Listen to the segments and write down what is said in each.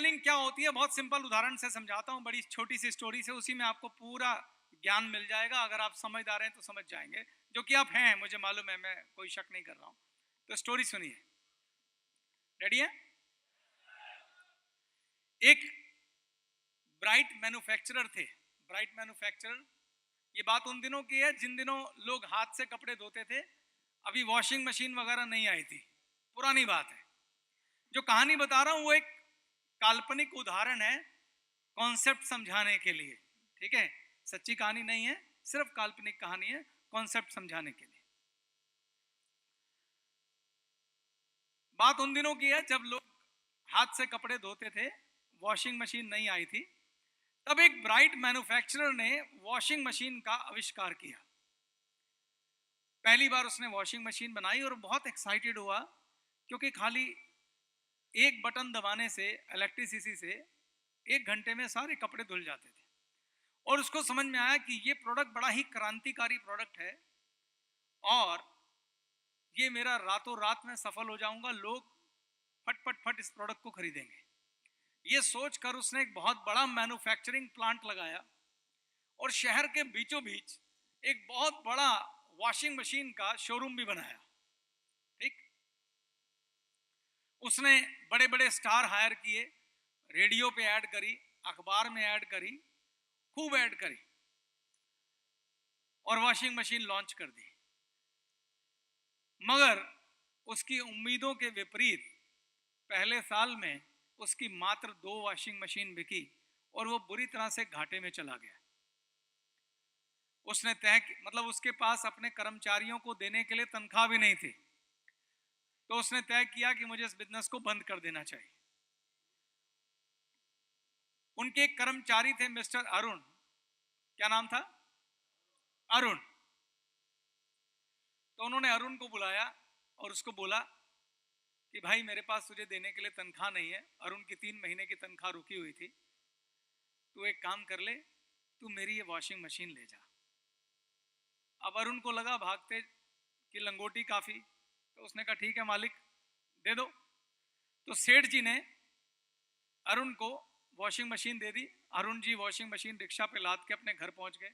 Styling क्या होती है बहुत सिंपल उदाहरण से समझाता हूँ, बड़ी छोटी सी स्टोरी से, उसी में आपको पूरा ज्ञान मिल जाएगा। अगर आप समझदार हैं तो समझ जाएंगे, जो कि आप हैं, मुझे मालूम है, मैं कोई शक नहीं कर रहा हूँ। तो स्टोरी सुनिए, रेडी है? एक ब्राइट मैन्युफैक्चरर थे, ब्राइट मैन्युफैक्चरर। ये बात उन दिनों की है जिन दिनों लोग हाथ से कपड़े धोते थे, अभी वॉशिंग मशीन वगैरह नहीं आई थी, पुरानी बात है। जो कहानी बता रहा हूं वो एक काल्पनिक उदाहरण है कॉन्सेप्ट समझाने के लिए, ठीक है? सच्ची कहानी नहीं है, सिर्फ काल्पनिक कहानी है कॉन्सेप्ट समझाने के लिए। बात उन दिनों की है जब लोग हाथ से कपड़े धोते थे, वॉशिंग मशीन नहीं आई थी। तब एक ब्राइट मैन्युफैक्चरर ने वॉशिंग मशीन का आविष्कार किया। पहली बार उसने वॉशिंग मशीन बनाई और बहुत एक्साइटेड हुआ, क्योंकि खाली एक बटन दबाने से, इलेक्ट्रिसिटी से, 1 घंटे में सारे कपड़े धुल जाते थे। और उसको समझ में आया कि ये प्रोडक्ट बड़ा ही क्रांतिकारी प्रोडक्ट है और ये मेरा रातों रात में सफल हो जाऊंगा, लोग फट फट फट इस प्रोडक्ट को खरीदेंगे। ये सोचकर उसने एक बहुत बड़ा मैन्युफैक्चरिंग प्लांट लगाया और शहर के बीचों बीच एक बहुत बड़ा वॉशिंग मशीन का शोरूम भी बनाया। ठीक, उसने बड़े बड़े स्टार हायर किए, रेडियो पे ऐड करी, अखबार में ऐड करी, खूब ऐड करी और वॉशिंग मशीन लॉन्च कर दी। मगर उसकी उम्मीदों के विपरीत पहले साल में उसकी मात्र 2 वॉशिंग मशीन बिकी और वो बुरी तरह से घाटे में चला गया। उसने मतलब उसके पास अपने कर्मचारियों को देने के लिए तनख्वाह भी नहीं थी, तो उसने तय किया कि मुझे इस बिजनेस को बंद कर देना चाहिए। उनके एक कर्मचारी थे मिस्टर अरुण, क्या नाम था? अरुण। तो उन्होंने अरुण को बुलाया और उसको बोला कि भाई मेरे पास तुझे देने के लिए तनख्वाह नहीं है, अरुण की 3 महीने की तनख्वाह रुकी हुई थी, तू एक काम कर ले, तू मेरी ये वॉशिंग मशीन ले जा। अब अरुण को लगा भागते कि लंगोटी काफी, तो उसने कहा ठीक है मालिक, दे दो। तो सेठ जी ने अरुण को वॉशिंग मशीन दे दी। Arun ji washing machine rickshaw पे लाद के अपने घर पहुंच गए।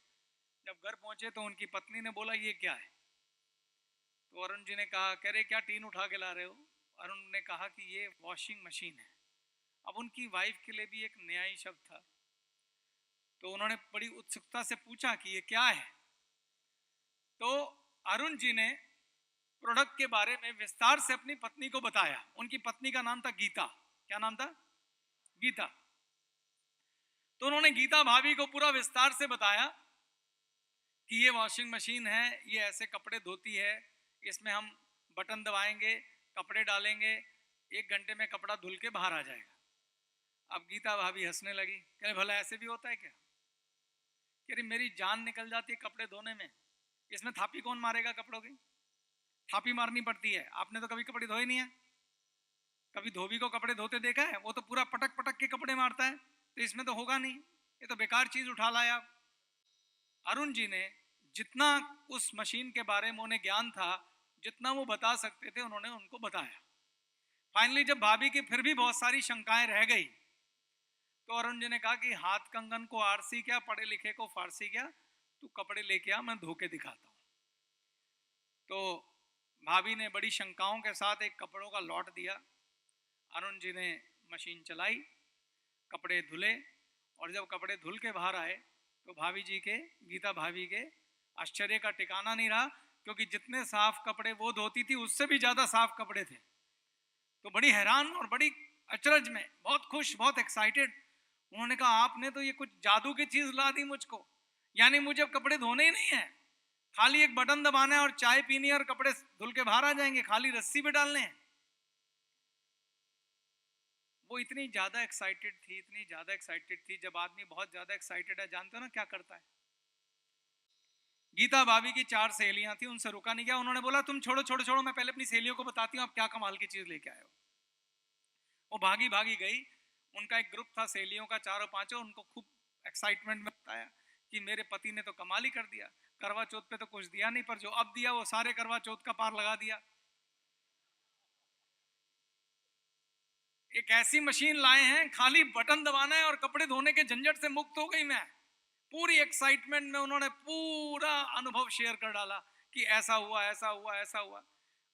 जब घर पहुंचे तो उनकी पत्नी ने बोला ये क्या है? तो अरुण जी ने कहा, कह रहे क्या टीन उठा के ला रहे हो? अरुण ने कहा कि ये वॉशिंग मशीन है। अब उनकी वाइफ के लिए भी एक नया ही शब्द था, तो उन्होंने बड़ी उत्सुकता से पूछा कि ये क्या है। तो अरुण जी ने प्रोडक्ट के बारे में विस्तार से अपनी पत्नी को बताया। उनकी पत्नी का नाम था गीता। क्या नाम था? गीता। तो उन्होंने गीता भाभी को पूरा विस्तार से बताया कि ये वॉशिंग मशीन है, ये ऐसे कपड़े धोती है, इसमें हम बटन दबाएंगे, कपड़े डालेंगे, 1 घंटे में कपड़ा धुल के बाहर आ जाएगा। अब गीता भाभी हंसने लगी, कह रहे भला ऐसे भी होता है क्या? कह रही मेरी जान निकल जाती है कपड़े धोने में, इसमें थापी कौन मारेगा कपड़ों की? थापी मारनी पड़ती है। आपने तो कभी कपड़े धोए नहीं है, कभी धोबी को कपड़े धोते देखा है? वो तो पूरा पटक पटक के कपड़े मारता है, तो इसमें तो होगा नहीं, ये तो बेकार चीज उठा लाया। अरुण जी ने जितना उस मशीन के बारे में उन्हें ज्ञान था, जितना वो बता सकते थे, उन्होंने उनको बताया। फाइनली जब भाभी की फिर भी बहुत सारी शंकाएं रह गई, तो अरुण जी ने कहा कि हाथ कंगन को आरसी क्या, पढ़े लिखे को फारसी क्या, तू कपड़े लेके आ, मैं धो के दिखाता हूं। तो भाभी ने बड़ी शंकाओं के साथ एक कपड़ों का लॉट दिया। अरुण जी ने मशीन चलाई, कपड़े धुले, और जब कपड़े धुल के बाहर आए तो भाभी जी के, गीता भाभी के आश्चर्य का ठिकाना नहीं रहा, क्योंकि जितने साफ कपड़े वो धोती थी उससे भी ज्यादा साफ कपड़े थे। तो बड़ी हैरान और बड़ी अचरज में, बहुत खुश, बहुत एक्साइटेड, उन्होंने कहा आपने तो ये कुछ जादू की चीज ला दी मुझको, यानी मुझे अब कपड़े धोने ही नहीं है, खाली एक बटन दबाना है और चाय पीनी है और कपड़े धुल के बाहर आ जाएंगे, खाली रस्सी पे डालने हैं। वो इतनी ज्यादा एक्साइटेड थी, इतनी ज्यादा एक्साइटेड थी। जब आदमी बहुत ज्यादा एक्साइटेड है, जानते हो ना क्या करता है? गीता भाभी की 4 सहेलियां थी, उनसे रुका नहीं गया। उन्होंने बोला तुम छोड़ो छोड़ो छोड़ो, मैं पहले अपनी सहेलियों को बताती हूँ आप क्या कमाल की चीज लेके आए हो। वो भागी भागी गई। उनका एक ग्रुप था सहेलियों का, 4-5, उनको खूब एक्साइटमेंट में बताया कि मेरे पति ने तो कमाल ही कर दिया, करवा चौथ पे तो कुछ दिया नहीं, पर जो अब दिया वो सारे करवा चौथ का पार लगा दिया। एक ऐसी मशीन लाए हैं, खाली बटन दबाना है और कपड़े धोने के झंझट से मुक्त हो गई मैं। पूरी एक्साइटमेंट में उन्होंने पूरा अनुभव शेयर कर डाला कि ऐसा हुआ, ऐसा हुआ, ऐसा हुआ।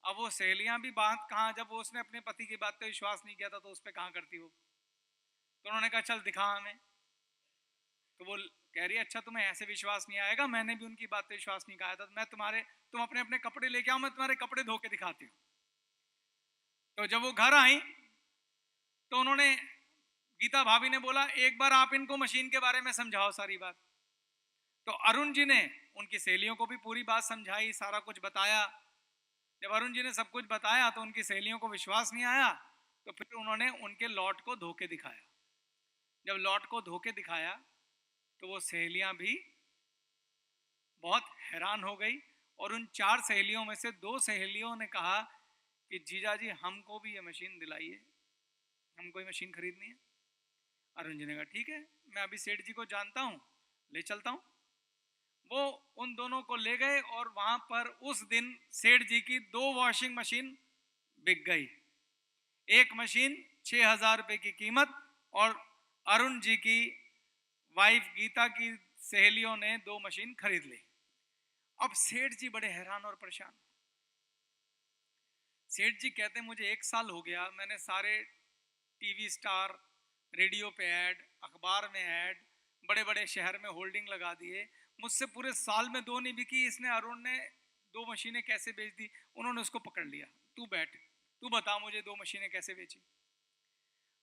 अब वो सहेलियां भी बात कहाँ, जब वो उसने अपने पति की बात पे विश्वास नहीं किया था तो उस पर कहाँ करती वो। तो उन्होंने कहा चल दिखा हमें। तो वो कह रही है अच्छा तुम्हें ऐसे विश्वास नहीं आएगा, मैंने भी उनकी बात पे विश्वास नहीं किया था, मैं तुम अपने अपने कपड़े लेके आओ, मैं तुम्हारे कपड़े धो के दिखाती हूँ। तो जब वो घर आई तो उन्होंने, गीता भाभी ने बोला एक बार आप इनको मशीन के बारे में समझाओ सारी बात। तो अरुण जी ने उनकी सहेलियों को भी पूरी बात समझाई, सारा कुछ बताया। जब अरुण जी ने सब कुछ बताया तो उनकी सहेलियों को विश्वास नहीं आया, तो फिर उन्होंने उनके लॉट को धो के दिखाया। जब लॉट को धो के दिखाया तो वो सहेलियां भी बहुत हैरान हो गई, और उन 4 सहेलियों में से 2 सहेलियों ने कहा कि जीजा जी हमको भी ये मशीन दिलाइए, हमको ये मशीन खरीदनी है। अरुण जी ने कहा ठीक है, मैं अभी सेठ जी को जानता हूँ, ले चलता हूँ। वो उन दोनों को ले गए और वहां पर उस दिन सेठ जी की 2 वॉशिंग मशीन बिक गई। एक मशीन 6,000 रुपए की कीमत, और अरुण जी की वाइफ गीता की सहेलियों ने 2 मशीन खरीद ली। अब सेठ जी बड़े हैरान और परेशान। सेठ जी कहते हैं मुझे 1 साल हो गया, मैंने सारे टीवी स्टार, रेडियो पे ऐड, अखबार में ऐड, बड़े बड़े शहर में होल्डिंग लगा दिए, मुझसे पूरे साल में 2 नहीं बिकी, इसने अरुण ने 2 मशीनें कैसे बेच दी। उन्होंने उसको पकड़ लिया, तू बैठ, तू बता मुझे 2 मशीनें कैसे बेची।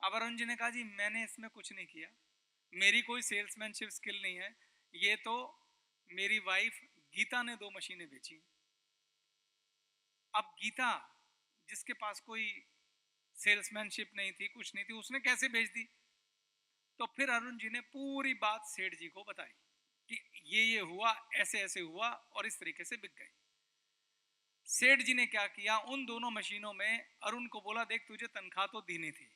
अब अरुण जी ने कहा जी मैंने इसमें कुछ नहीं किया, मेरी कोई सेल्समैनशिप स्किल नहीं है, ये तो मेरी वाइफ गीता ने 2 मशीनें बेची। अब गीता जिसके पास कोई सेल्समैनशिप नहीं थी, कुछ नहीं थी, उसने कैसे बेच दी। तो फिर अरुण जी ने पूरी बात सेठ जी को बताई कि ये हुआ, ऐसे ऐसे हुआ और इस तरीके से बिक गई। सेठ जी ने क्या किया, उन दोनों मशीनों में अरुण को बोला देख तुझे तनख्वाह तो देनी थी,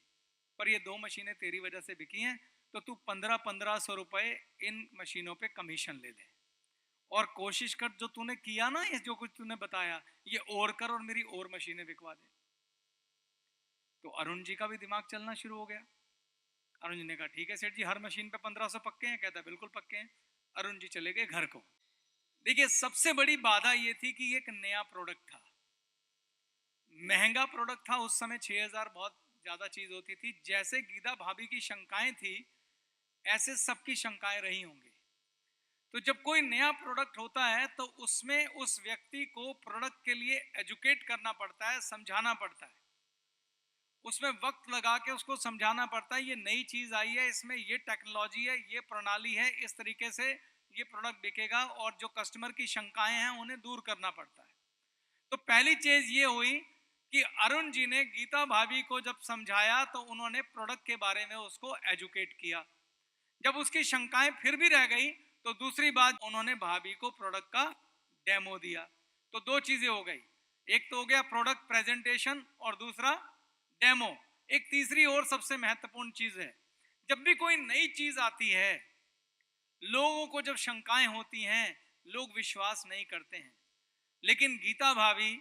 पर ये 2 मशीनें तेरी वजह से बिकी हैं, तो तू 1500 रुपए इन मशीनों पे कमीशन ले ले, और कोशिश कर जो तूने किया ना, ये जो कुछ तूने बताया ये और कर और मेरी और मशीनें बिकवा दे। तो अरुण जी का भी दिमाग चलना शुरू हो गया। अरुण जी ने कहा ठीक है सेठ जी, हर मशीन पे 1500 पक्के हैं। कहता बिल्कुल पक्के हैं। अरुण जी चले गए घर को। देखिए सबसे बड़ी बाधा ये थी कि ये एक नया प्रोडक्ट था, महंगा प्रोडक्ट था। उस समय 6,000 बहुत ज्यादा चीज होती थी। जैसे गीता भाभी की शंकाएं थी ऐसे सबकी शंकाएं रही होंगी। तो जब कोई नया प्रोडक्ट होता है तो उसमें उस व्यक्ति को प्रोडक्ट के लिए एजुकेट करना पड़ता है, समझाना पड़ता है, उसमें वक्त लगा के उसको समझाना पड़ता है। ये नई चीज आई है, इसमें ये टेक्नोलॉजी है, ये प्रणाली है, इस तरीके से ये प्रोडक्ट बिकेगा, और जो कस्टमर की शंकाएं हैं उन्हें दूर करना पड़ता है। तो पहली चीज ये हुई कि अरुण जी ने गीता भाभी को जब समझाया तो उन्होंने प्रोडक्ट के बारे में उसको एजुकेट किया। जब उसकी शंकाएं फिर भी रह गई तो दूसरी बात उन्होंने भाभी को प्रोडक्ट का डेमो दिया। तो 2 चीजें हो गई, एक तो हो गया प्रोडक्ट प्रेजेंटेशन और दूसरा डेमो। एक तीसरी और सबसे महत्वपूर्ण चीज है, जब भी कोई नई चीज आती है लोगों को जब शंकाएं होती हैं लोग विश्वास नहीं करते हैं, लेकिन गीता भाभी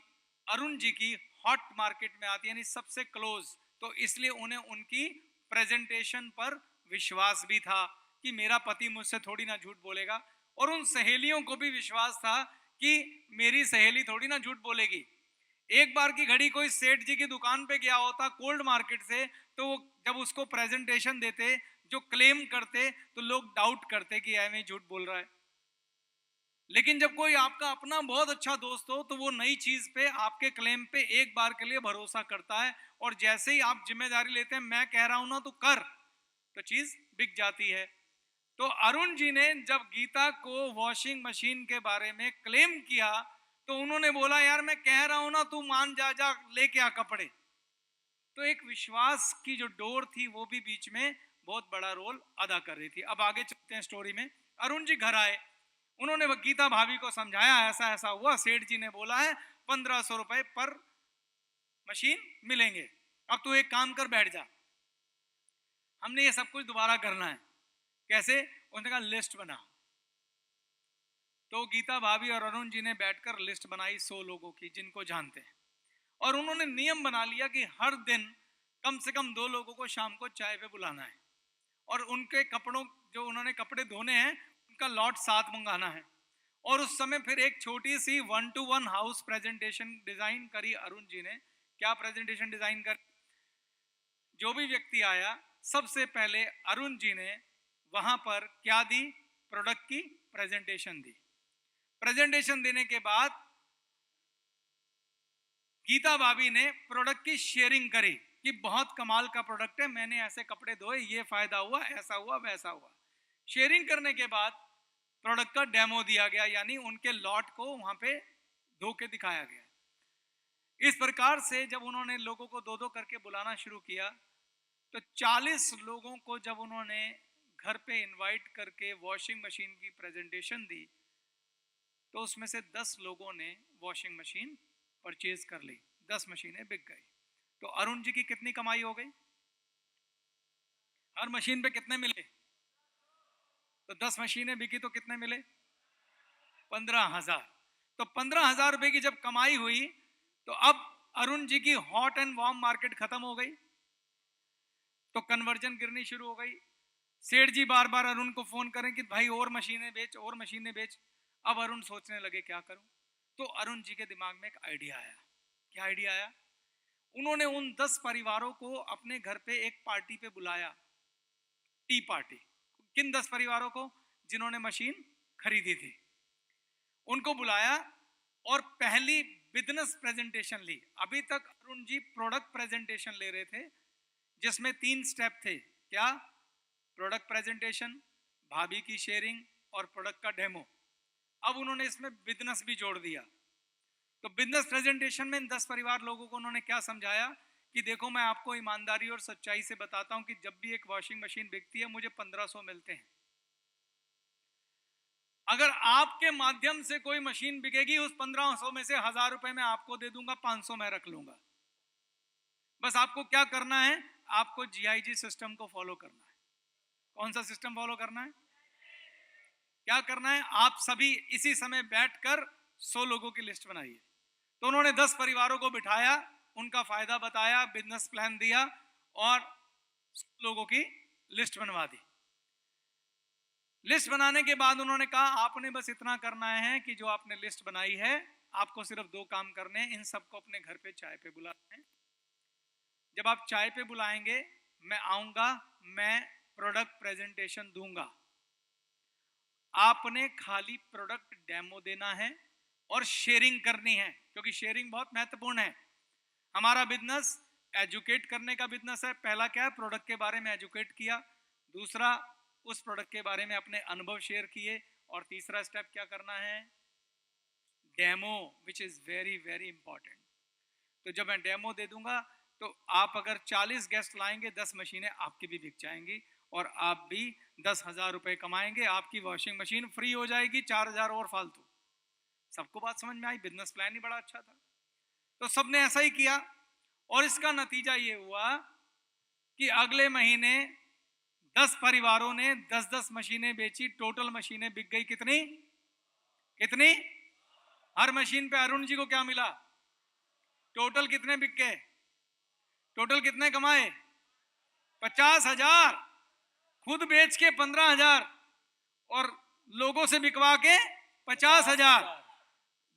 अरुण जी की हॉट मार्केट में आती है, यानी सबसे क्लोज, तो इसलिए उन्हें उनकी प्रेजेंटेशन पर विश्वास भी था कि मेरा पति मुझसे थोड़ी ना झूठ बोलेगा, और उन सहेलियों को भी विश्वास था कि मेरी सहेली थोड़ी ना झूठ बोलेगी। एक बार की घड़ी कोई सेठ जी की दुकान पे गया होता कोल्ड मार्केट से, तो वो जब उसको प्रेजेंटेशन देते, जो क्लेम करते, तो लोग डाउट करते कि एम झूठ बोल रहा है। लेकिन जब कोई आपका अपना बहुत अच्छा दोस्त हो तो वो नई चीज पे, आपके क्लेम पे एक बार के लिए भरोसा करता है, और जैसे ही आप जिम्मेदारी लेते हैं मैं कह रहा हूं ना तो कर, तो चीज बिक जाती है। तो अरुण जी ने जब गीता को वॉशिंग मशीन के बारे में क्लेम किया तो उन्होंने बोला यार मैं कह रहा हूं ना, तू मान जा, जा लेके आ कपड़े। तो एक विश्वास की जो डोर थी वो भी बीच में बहुत बड़ा रोल अदा कर रही थी। अब आगे चलते हैं स्टोरी में। अरुण जी घर आए, उन्होंने गीता भाभी को समझाया ऐसा ऐसा हुआ, सेठ जी ने बोला है 1500 रुपए पर मशीन मिलेंगे, अब तू एक काम कर बैठ जा, हमने ये सब कुछ दोबारा करना है। कैसे? उन्होंने कहा लिस्ट बनाओ। तो गीता भाभी और अरुण जी ने बैठकर लिस्ट बनाई 100 लोगों की जिनको जानते हैं, और उन्होंने नियम बना लिया कि हर दिन कम से कम 2 लोगों को शाम को चाय पे बुलाना है और उनके कपड़ों, जो उन्होंने कपड़े धोने हैं, उनका लॉट साथ मंगाना है। और उस समय फिर एक छोटी सी 1-to-1 हाउस प्रेजेंटेशन डिजाइन करी अरुण जी ने। क्या प्रेजेंटेशन डिजाइन कर, जो भी व्यक्ति आया सबसे पहले अरुण जी ने वहां पर क्या दी, प्रोडक्ट की प्रेजेंटेशन दी। प्रेजेंटेशन देने के बाद गीता भाभी ने प्रोडक्ट की शेयरिंग करी कि बहुत कमाल का प्रोडक्ट है, मैंने ऐसे कपड़े धोए, ये फायदा हुआ, ऐसा हुआ, वैसा हुआ। शेयरिंग करने के बाद प्रोडक्ट का डेमो दिया गया, यानी उनके लॉट को वहां पे धो के दिखाया गया। इस प्रकार से जब उन्होंने लोगों को 2-2 करके बुलाना शुरू किया, तो 40 लोगों को जब उन्होंने घर पे इनवाइट करके वॉशिंग मशीन की प्रेजेंटेशन दी, तो उसमें से 10 लोगों ने वॉशिंग मशीन परचेज कर ली, 10 मशीनें बिक गई। तो अरुण जी की कितनी कमाई हो गई? हर मशीन पे कितने मिले? तो 10 मशीनें बिकी तो कितने मिले? 15,000। तो 15,000 रुपए की जब कमाई हुई, तो अब अरुण जी की हॉट एंड वार्म मार्केट खत्म हो गई, तो कन्वर्जन गिरनी शुरू हो गई। सेठ जी बार बार अरुण को फोन करें कि भाई और मशीनें बेच, और मशीनें बेच। अब अरुण सोचने लगे क्या करूं। तो अरुण जी के दिमाग में एक आइडिया आया। क्या आइडिया आया? उन्होंने उन 10 परिवारों को अपने घर पे एक पार्टी पे बुलाया, टी पार्टी। किन 10 परिवारों को? जिन्होंने मशीन खरीदी थी, उनको बुलाया और पहली बिजनेस प्रेजेंटेशन ली। अभी तक अरुण जी प्रोडक्ट प्रेजेंटेशन ले रहे थे, जिसमें 3 स्टेप थे। क्या? प्रोडक्ट प्रेजेंटेशन, भाभी की शेयरिंग और प्रोडक्ट का डेमो। अब उन्होंने इसमें बिजनेस भी जोड़ दिया। तो बिजनेस प्रेजेंटेशन में इन 10 परिवार लोगों को उन्होंने क्या समझाया कि देखो, मैं आपको ईमानदारी और सच्चाई से बताता हूं कि जब भी एक वॉशिंग मशीन बिकती है, मुझे 1500 मिलते हैं। अगर आपके माध्यम से कोई मशीन बिकेगी, उस 1500 में से 1000 रुपए मैं आपको दे दूंगा, 500 मैं रख लूंगा। बस आपको क्या करना है? आपको जीआईजी सिस्टम को फॉलो करना है। कौन सा सिस्टम फॉलो करना है? क्या करना है? आप सभी इसी समय बैठकर 100 लोगों की लिस्ट बनाइए। तो उन्होंने 10 परिवारों को बिठाया, उनका फायदा बताया, बिजनेस प्लान दिया और लोगों की लिस्ट बनवा दी। लिस्ट बनाने के बाद उन्होंने कहा, आपने बस इतना करना है कि जो आपने लिस्ट बनाई है, आपको सिर्फ 2 काम करने हैं। इन सबको अपने घर पे चाय पे बुलाना है। जब आप चाय पे बुलाएंगे, मैं आऊंगा, मैं प्रोडक्ट प्रेजेंटेशन दूंगा। आपने खाली प्रोडक्ट डेमो देना है और शेयरिंग करनी है, क्योंकि शेयरिंग बहुत महत्वपूर्ण है। हमारा बिजनेस एजुकेट करने का बिजनेस है। पहला क्या है? प्रोडक्ट के बारे में एजुकेट किया। दूसरा, उस प्रोडक्ट के बारे में अपने अनुभव शेयर किए। और तीसरा स्टेप क्या करना है? Demo, which is very very important. तो जब मैं डेमो दे दूंगा, तो आप अगर 40 गेस्ट लाएंगे, 10 मशीनें आपकी भी बिक जाएंगी और आप भी 10,000 रुपए कमाएंगे। आपकी वॉशिंग मशीन फ्री हो जाएगी, 4,000 और फालतू। सबको बात समझ में आई? बिजनेस प्लान ही बड़ा अच्छा था। तो सबने ऐसा ही किया और इसका नतीजा ये हुआ कि अगले महीने 10 परिवारों ने 10-10 मशीनें बेची। टोटल मशीनें बिक गई कितनी? कितनी? हर मशीन पे अरुण जी को क्या मिला? टोटल कितने बिक गए? टोटल कितने कमाए? 50,000। खुद बेच के 15,000 और लोगों से बिकवा के 50,000।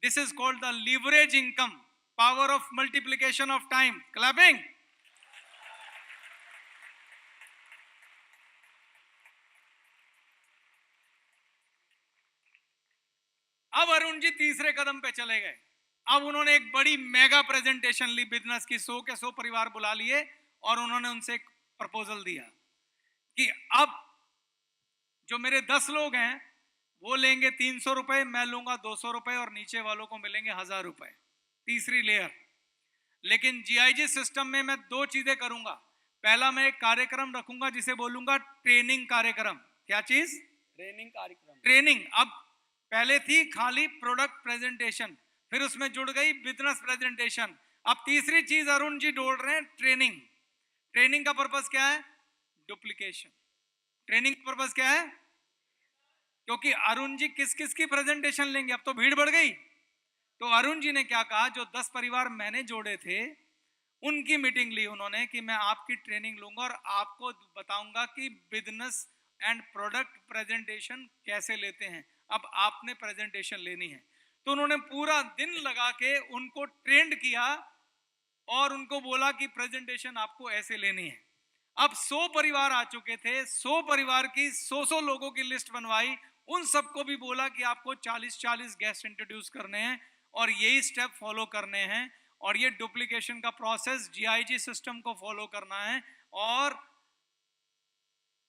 This is called the leverage income, power of multiplication of time. Clapping. अब अरुण जी तीसरे कदम पे चले गए। अब उन्होंने एक बड़ी मेगा प्रेजेंटेशन ली बिजनेस की। 100 के 100 परिवार बुला लिए और उन्होंने उनसे एक प्रपोजल दिया कि अब जो मेरे 10 लोग हैं, वो लेंगे 300 रुपए, मैं लूंगा 200 रुपए और नीचे वालों को मिलेंगे 1000 रुपए। तीसरी लेयर। लेकिन जीआईजी सिस्टम में मैं 2 चीजें करूंगा। पहला, मैं एक कार्यक्रम रखूंगा जिसे बोलूंगा ट्रेनिंग कार्यक्रम। क्या चीज? ट्रेनिंग कार्यक्रम। ट्रेनिंग। अब पहले थी खाली प्रोडक्ट प्रेजेंटेशन, फिर उसमें जुड़ गई बिजनेस प्रेजेंटेशन। अब तीसरी चीज अरुण जी जोड़ रहे हैं, ट्रेनिंग। ट्रेनिंग का पर्पस क्या है? डुप्लीकेशन। ट्रेनिंग का पर्पस क्या है? क्योंकि अरुण जी किस किस की प्रेजेंटेशन लेंगे? अब तो भीड़ बढ़ गई। तो अरुण जी ने क्या कहा, जो 10 परिवार मैंने जोड़े थे, उनकी मीटिंग ली उन्होंने कि मैं आपकी ट्रेनिंग लूंगा और आपको बताऊंगा कि बिजनेस एंड प्रोडक्ट प्रेजेंटेशन कैसे लेते हैं। अब आपने प्रेजेंटेशन लेनी है। तो उन्होंने पूरा दिन लगा के उनको ट्रेंड किया और उनको बोला कि प्रेजेंटेशन आपको ऐसे लेनी है। अब 100 परिवार आ चुके थे, 100 परिवार की 100 लोगों की लिस्ट बनवाई, उन सबको भी बोला कि आपको 40 गेस्ट इंट्रोड्यूस करने हैं और यही स्टेप फॉलो करने हैं और ये डुप्लीकेशन का प्रोसेस GIG सिस्टम को फॉलो करना है। और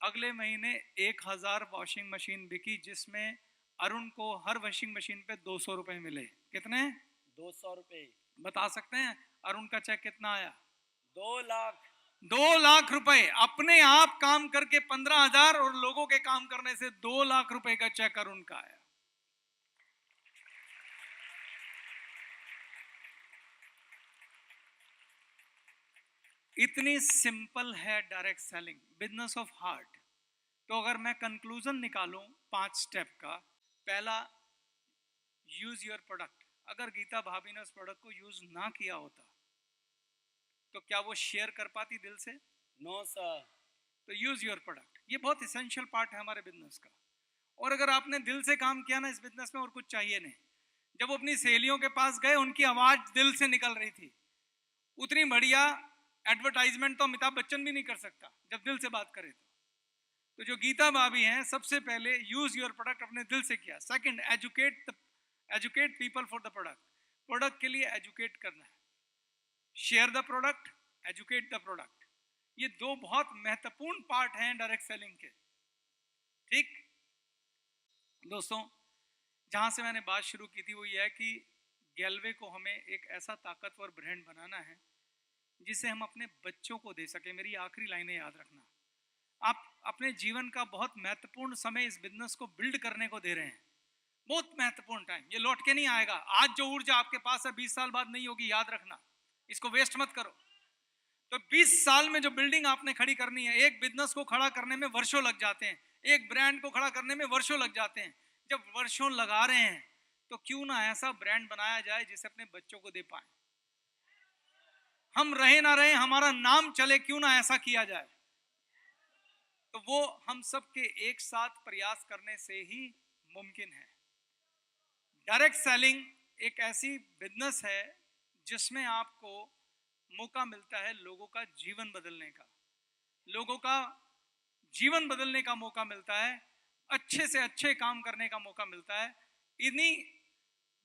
अगले महीने 1000 वॉशिंग मशीन बिकी, जिसमें अरुण को हर वॉशिंग मशीन पे 200 रुपए मिले। कितने? 200 रुपए। बता सकते हैं अरुण का चेक कितना आया? 2 लाख। 2 लाख रुपए। अपने आप काम करके 15,000 और लोगों के काम करने से 2 लाख रुपए का चेक अरुण का आया। इतनी सिंपल है direct selling, business of heart. तो अगर मैं कंक्लूजन निकालूं 5 स्टेप का, पहला, यूज योर प्रोडक्ट। अगर गीता भाभी ने उस प्रोडक्ट को यूज ना किया होता तो क्या वो शेयर कर पाती दिल से? No sir. तो यूज योर प्रोडक्ट, ये बहुत इसेंशियल पार्ट है हमारे बिजनेस का। और अगर आपने दिल से काम किया ना इस बिजनेस में, और कुछ चाहिए नहीं। जब वो अपनी सहेलियों के पास गए, उनकी आवाज दिल से निकल रही थी। उतनी बढ़िया एडवर्टाइजमेंट तो अमिताभ बच्चन भी नहीं कर सकता जब दिल से बात करे। तो जो गीता भाभी हैं, सबसे पहले यूज योर प्रोडक्ट अपने दिल से किया। Second, educate people for the product. Product के लिए एजुकेट करना है। Share the product, educate the product. ये 2 बहुत महत्वपूर्ण पार्ट हैं डायरेक्ट सेलिंग के। ठीक दोस्तों, जहां से मैंने बात शुरू की थी वो ये है कि गैलवे को हमें एक ऐसा ताकतवर ब्रांड बनाना है जिसे हम अपने बच्चों को दे सके। मेरी आखिरी लाइनें याद रखना। आप अपने जीवन का बहुत महत्वपूर्ण समय इस बिजनेस को बिल्ड करने को दे रहे हैं। बहुत महत्वपूर्ण टाइम, ये लौट के नहीं आएगा। आज जो ऊर्जा आपके पास है 20 साल बाद नहीं होगी, याद रखना। इसको वेस्ट मत करो। तो 20 साल में जो बिल्डिंग आपने खड़ी करनी है, एक बिजनेस को खड़ा करने में वर्षों लग जाते हैं, एक ब्रांड को खड़ा करने में वर्षों लग जाते हैं। जब वर्षों लगा रहे हैं तो क्यों ना ऐसा ब्रांड बनाया जाए जिसे अपने बच्चों को दे पाए। हम रहे ना रहे, हमारा नाम चले, क्यों ना ऐसा किया जाए। तो वो हम सब के एक साथ प्रयास करने से ही मुमकिन है। डायरेक्ट सेलिंग एक ऐसी बिजनेस है जिसमें आपको मौका मिलता है लोगों का जीवन बदलने का। लोगों का जीवन बदलने का मौका मिलता है, अच्छे से अच्छे काम करने का मौका मिलता है। इन्हीं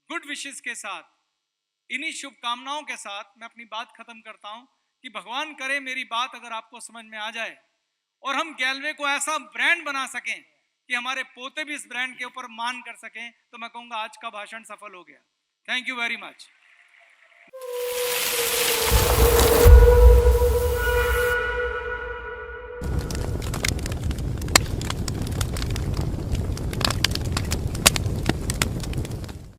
गुड विशेस के साथ, इन्हीं शुभकामनाओं के साथ मैं अपनी बात खत्म करता हूं कि भगवान करे मेरी बात अगर आपको समझ में आ जाए और हम गैलवे को ऐसा ब्रांड बना सकें कि हमारे पोते भी इस ब्रांड के ऊपर मान कर सकें, तो मैं कहूंगा आज का भाषण सफल हो गया। Thank you very much.